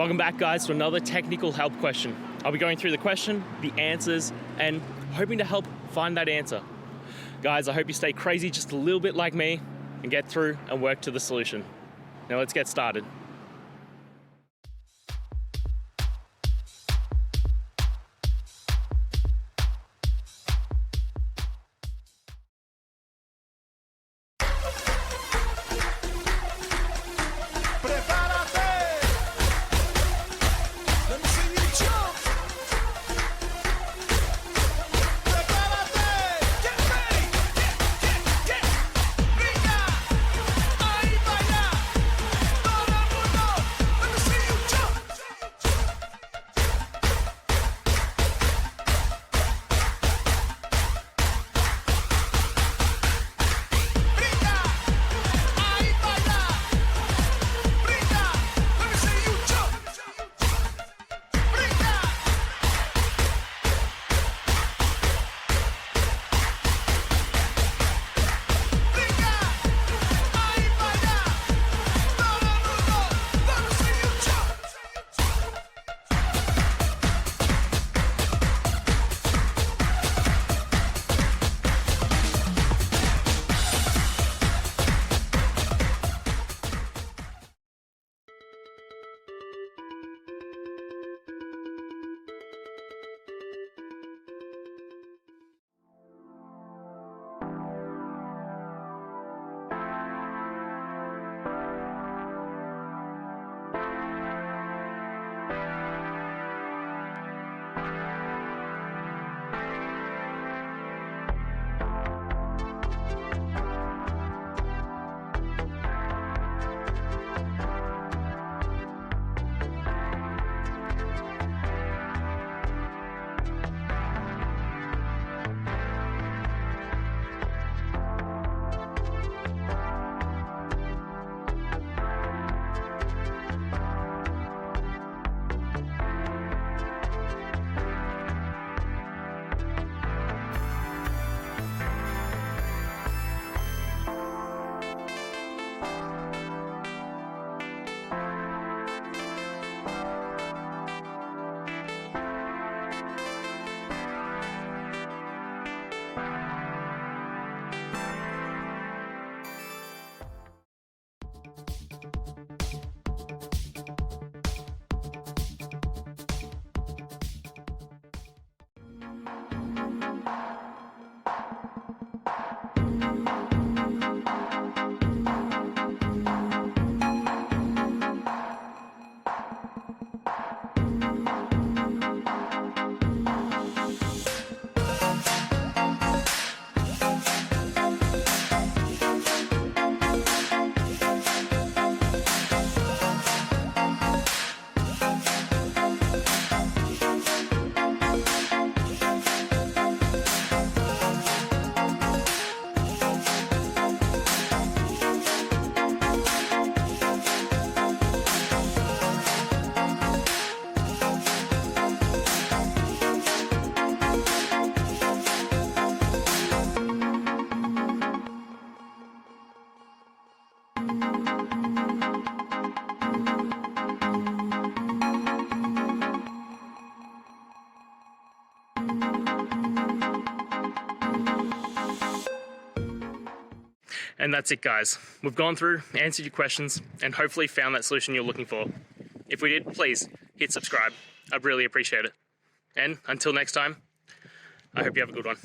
Welcome back, guys, to another technical help question. I'll be going through the question, the answers, and hoping to help find that answer. Guys, I hope you stay crazy just a little bit like me and get through and work to the solution. Now let's get started. And that's it, guys. We've gone through, answered your questions, and hopefully found that solution you're looking for. If we did, please hit subscribe. I'd really appreciate it. And until next time, I hope you have a good one.